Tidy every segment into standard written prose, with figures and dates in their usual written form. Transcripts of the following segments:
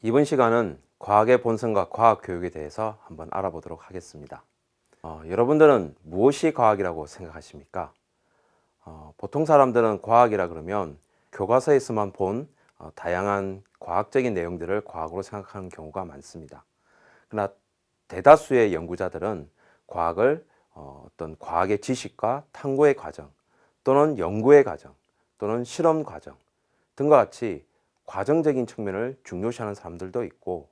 이번 시간은 과학의 본성과 과학교육에 대해서 한번 알아보도록 하겠습니다. 여러분들은 무엇이 과학이라고 생각하십니까? 보통 사람들은 과학이라 그러면 교과서에서만 본 다양한 과학적인 내용들을 과학으로 생각하는 경우가 많습니다. 그러나 대다수의 연구자들은 과학을 어떤 과학의 지식과 탐구의 과정 또는 연구의 과정 또는 실험 과정 등과 같이 과정적인 측면을 중요시하는 사람들도 있고,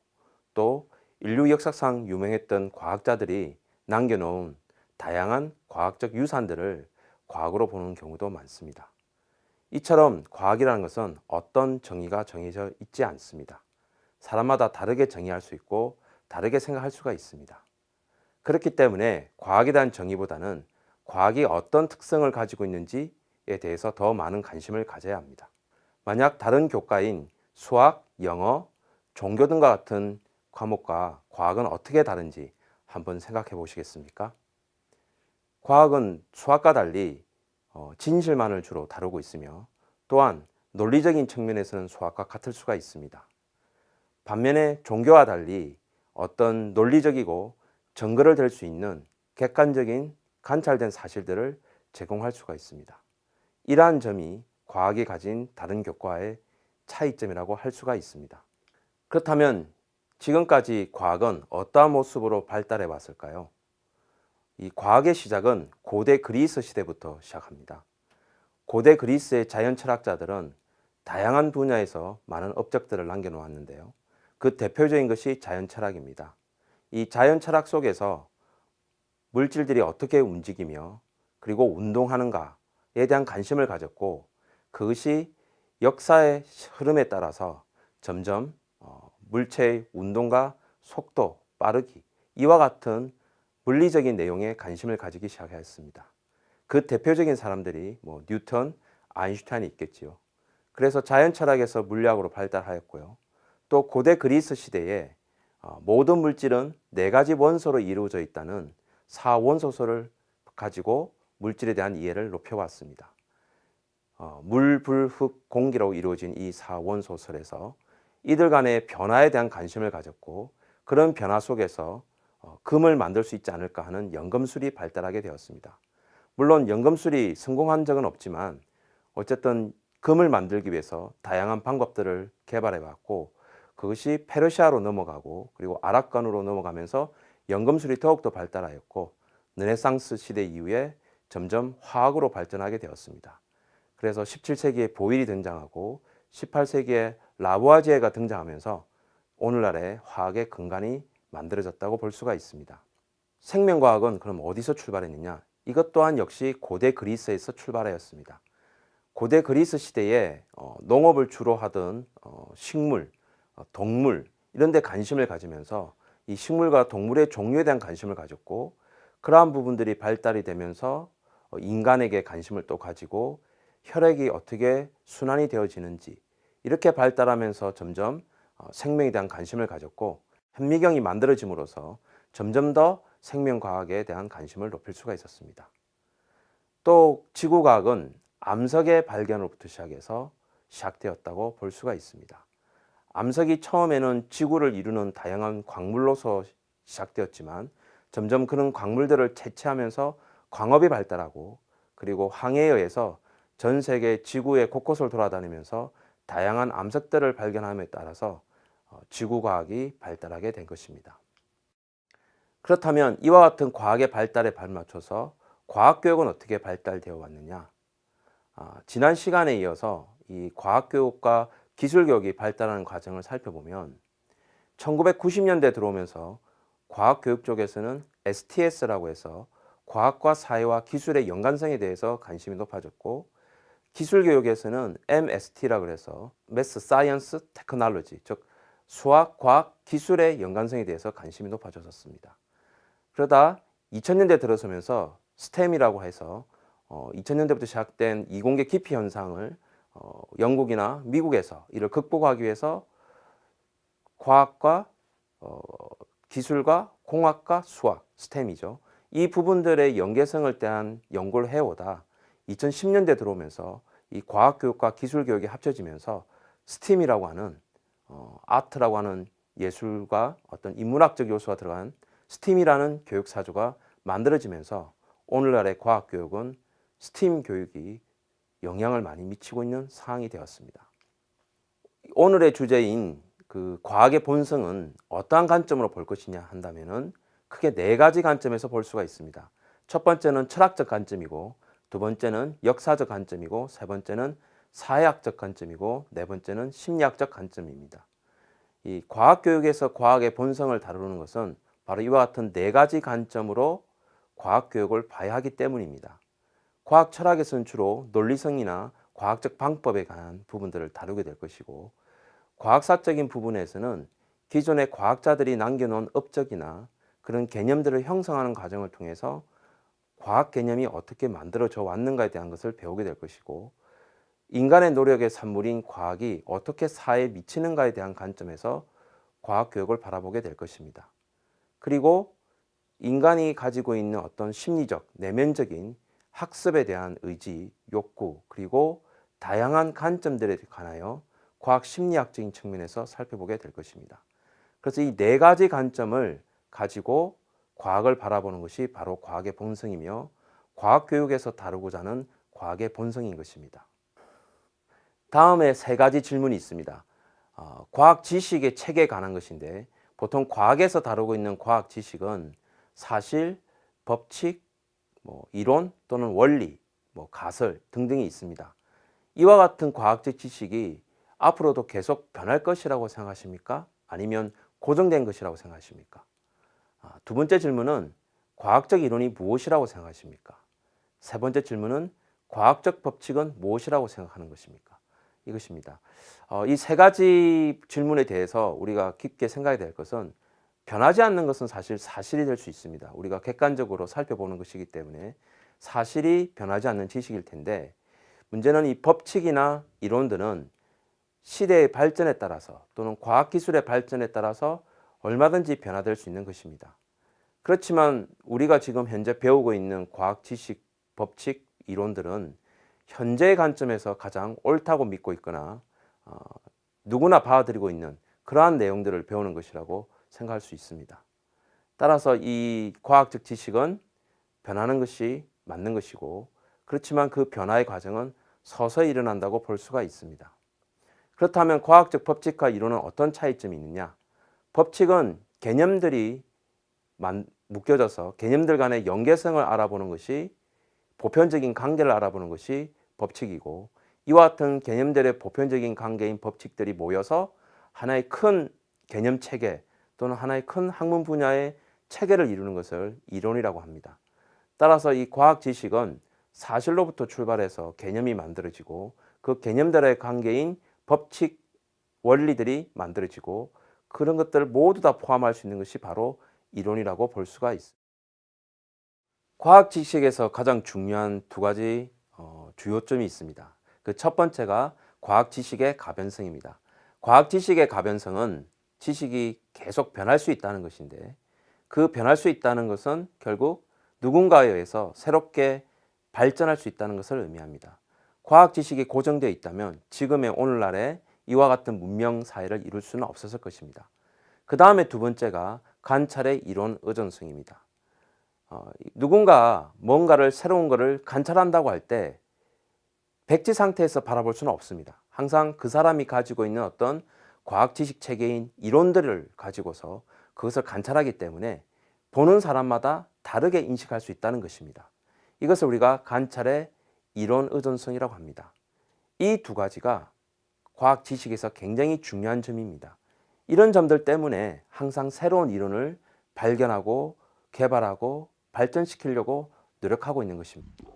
또 인류 역사상 유명했던 과학자들이 남겨놓은 다양한 과학적 유산들을 과학으로 보는 경우도 많습니다. 이처럼 과학이라는 것은 어떤 정의가 정해져 있지 않습니다. 사람마다 다르게 정의할 수 있고 다르게 생각할 수가 있습니다. 그렇기 때문에 과학에 대한 정의보다는 과학이 어떤 특성을 가지고 있는지에 대해서 더 많은 관심을 가져야 합니다. 만약 다른 교과인 수학, 영어, 종교 등과 같은 과목과 과학은 어떻게 다른지 한번 생각해 보시겠습니까? 과학은 수학과 달리 진실만을 주로 다루고 있으며, 또한 논리적인 측면에서는 수학과 같을 수가 있습니다. 반면에 종교와 달리 어떤 논리적이고 증거를 댈 수 있는 객관적인 관찰된 사실들을 제공할 수가 있습니다. 이러한 점이 과학이 가진 다른 교과의 차이점이라고 할 수가 있습니다. 그렇다면 지금까지 과학은 어떠한 모습으로 발달해 왔을까요? 이 과학의 시작은 고대 그리스 시대부터 시작합니다. 고대 그리스의 자연 철학자들은 다양한 분야에서 많은 업적들을 남겨놓았는데요. 그 대표적인 것이 자연 철학입니다. 이 자연 철학 속에서 물질들이 어떻게 움직이며 그리고 운동하는가에 대한 관심을 가졌고, 그것이 역사의 흐름에 따라서 점점 물체의 운동과 속도, 빠르기, 이와 같은 물리적인 내용에 관심을 가지기 시작했습니다. 그 대표적인 사람들이 뉴턴, 아인슈타인이 있겠지요. 그래서 자연 철학에서 물리학으로 발달하였고요. 또 고대 그리스 시대에 모든 물질은 4가지 원소로 이루어져 있다는 사원소설을 가지고 물질에 대한 이해를 높여왔습니다. 물, 불, 흙, 공기로 이루어진 이 사원소설에서 이들 간의 변화에 대한 관심을 가졌고, 그런 변화 속에서 금을 만들 수 있지 않을까 하는 연금술이 발달하게 되었습니다. 물론 연금술이 성공한 적은 없지만 어쨌든 금을 만들기 위해서 다양한 방법들을 개발해 왔고, 그것이 페르시아로 넘어가고 그리고 아랍간으로 넘어가면서 연금술이 더욱더 발달하였고, 르네상스 시대 이후에 점점 화학으로 발전하게 되었습니다. 그래서 17세기에 보일이 등장하고 18세기에 라부아지에가 등장하면서 오늘날의 화학의 근간이 만들어졌다고 볼 수가 있습니다. 생명과학은 그럼 어디서 출발했느냐? 이것 또한 역시 고대 그리스에서 출발하였습니다. 고대 그리스 시대에 농업을 주로 하던 식물, 동물 이런 데 관심을 가지면서 이 식물과 동물의 종류에 대한 관심을 가졌고, 그러한 부분들이 발달이 되면서 인간에게 관심을 또 가지고 혈액이 어떻게 순환이 되어지는지 이렇게 발달하면서 점점 생명에 대한 관심을 가졌고, 현미경이 만들어짐으로써 점점 더 생명과학에 대한 관심을 높일 수가 있었습니다. 또 지구과학은 암석의 발견으로부터 시작해서 시작되었다고 볼 수가 있습니다. 암석이 처음에는 지구를 이루는 다양한 광물로서 시작되었지만 점점 그런 광물들을 채취하면서 광업이 발달하고, 그리고 항해에 의해서 전 세계 지구의 곳곳을 돌아다니면서 다양한 암석들을 발견함에 따라서 지구과학이 발달하게 된 것입니다. 그렇다면 이와 같은 과학의 발달에 발맞춰서 과학교육은 어떻게 발달되어 왔느냐? 지난 시간에 이어서 이 과학교육과 기술교육이 발달하는 과정을 살펴보면 1990년대 들어오면서 과학교육 쪽에서는 STS라고 해서 과학과 사회와 기술의 연관성에 대해서 관심이 높아졌고, 기술교육에서는 MST라고 해서 Math, Science, Technology, 즉 수학, 과학, 기술의 연관성에 대해서 관심이 높아졌습니다. 그러다 2000년대 들어서면서 STEM이라고 해서 2000년대부터 시작된 이공계 기피 현상을 영국이나 미국에서 이를 극복하기 위해서 과학과 기술과 공학과 수학, STEM이죠. 이 부분들의 연계성을 대한 연구를 해오다 2010년대 들어오면서 이 과학교육과 기술교육이 합쳐지면서 스팀이라고 하는 아트라고 하는 예술과 어떤 인문학적 요소가 들어간 스팀이라는 교육사조가 만들어지면서 오늘날의 과학교육은 스팀 교육이 영향을 많이 미치고 있는 상황이 되었습니다. 오늘의 주제인 그 과학의 본성은 어떠한 관점으로 볼 것이냐 한다면은 크게 네 가지 관점에서 볼 수가 있습니다. 첫 번째는 철학적 관점이고, 두 번째는 역사적 관점이고, 세 번째는 사회학적 관점이고, 네 번째는 심리학적 관점입니다. 이 과학교육에서 과학의 본성을 다루는 것은 바로 이와 같은 네 가지 관점으로 과학교육을 봐야 하기 때문입니다. 과학 철학에서는 주로 논리성이나 과학적 방법에 관한 부분들을 다루게 될 것이고, 과학사적인 부분에서는 기존의 과학자들이 남겨놓은 업적이나 그런 개념들을 형성하는 과정을 통해서 과학 개념이 어떻게 만들어져 왔는가에 대한 것을 배우게 될 것이고, 인간의 노력의 산물인 과학이 어떻게 사회에 미치는가에 대한 관점에서 과학교육을 바라보게 될 것입니다. 그리고 인간이 가지고 있는 어떤 심리적, 내면적인 학습에 대한 의지, 욕구, 그리고 다양한 관점들에 관하여 과학 심리학적인 측면에서 살펴보게 될 것입니다. 그래서 이 네 가지 관점을 가지고 과학을 바라보는 것이 바로 과학의 본성이며 과학교육에서 다루고자 하는 과학의 본성인 것입니다. 다음에 세 가지 질문이 있습니다. 과학 지식의 체계에 관한 것인데, 보통 과학에서 다루고 있는 과학 지식은 사실, 법칙, 이론 또는 원리, 가설 등등이 있습니다. 이와 같은 과학적 지식이 앞으로도 계속 변할 것이라고 생각하십니까? 아니면 고정된 것이라고 생각하십니까? 두 번째 질문은 과학적 이론이 무엇이라고 생각하십니까? 세 번째 질문은 과학적 법칙은 무엇이라고 생각하는 것입니까? 이것입니다. 이 세 가지 질문에 대해서 우리가 깊게 생각해야 될 것은, 변하지 않는 것은 사실이 될 수 있습니다. 우리가 객관적으로 살펴보는 것이기 때문에 사실이 변하지 않는 지식일 텐데, 문제는 이 법칙이나 이론들은 시대의 발전에 따라서 또는 과학기술의 발전에 따라서 얼마든지 변화될 수 있는 것입니다. 그렇지만 우리가 지금 현재 배우고 있는 과학 지식, 법칙, 이론들은 현재의 관점에서 가장 옳다고 믿고 있거나 누구나 받아들이고 있는 그러한 내용들을 배우는 것이라고 생각할 수 있습니다. 따라서 이 과학적 지식은 변하는 것이 맞는 것이고, 그렇지만 그 변화의 과정은 서서히 일어난다고 볼 수가 있습니다. 그렇다면 과학적 법칙과 이론은 어떤 차이점이 있느냐? 법칙은 개념들이 묶여져서 개념들 간의 연계성을 알아보는 것이, 보편적인 관계를 알아보는 것이 법칙이고, 이와 같은 개념들의 보편적인 관계인 법칙들이 모여서 하나의 큰 개념 체계 또는 하나의 큰 학문 분야의 체계를 이루는 것을 이론이라고 합니다. 따라서 이 과학 지식은 사실로부터 출발해서 개념이 만들어지고, 그 개념들의 관계인 법칙, 원리들이 만들어지고, 그런 것들을 모두 다 포함할 수 있는 것이 바로 이론이라고 볼 수가 있습니다. 과학 지식에서 가장 중요한 두 가지 주요점이 있습니다. 그 첫 번째가 과학 지식의 가변성입니다. 과학 지식의 가변성은 지식이 계속 변할 수 있다는 것인데, 그 변할 수 있다는 것은 결국 누군가에 의해서 새롭게 발전할 수 있다는 것을 의미합니다. 과학 지식이 고정되어 있다면 지금의 오늘날의 이와 같은 문명 사회를 이룰 수는 없었을 것입니다. 그 다음에 두 번째가 관찰의 이론 의존성입니다. 누군가 뭔가를 새로운 것을 관찰한다고 할 때 백지 상태에서 바라볼 수는 없습니다. 항상 그 사람이 가지고 있는 어떤 과학 지식 체계인 이론들을 가지고서 그것을 관찰하기 때문에 보는 사람마다 다르게 인식할 수 있다는 것입니다. 이것을 우리가 관찰의 이론 의존성이라고 합니다. 이 두 가지가 과학 지식에서 굉장히 중요한 점입니다. 이런 점들 때문에 항상 새로운 이론을 발견하고 개발하고 발전시키려고 노력하고 있는 것입니다.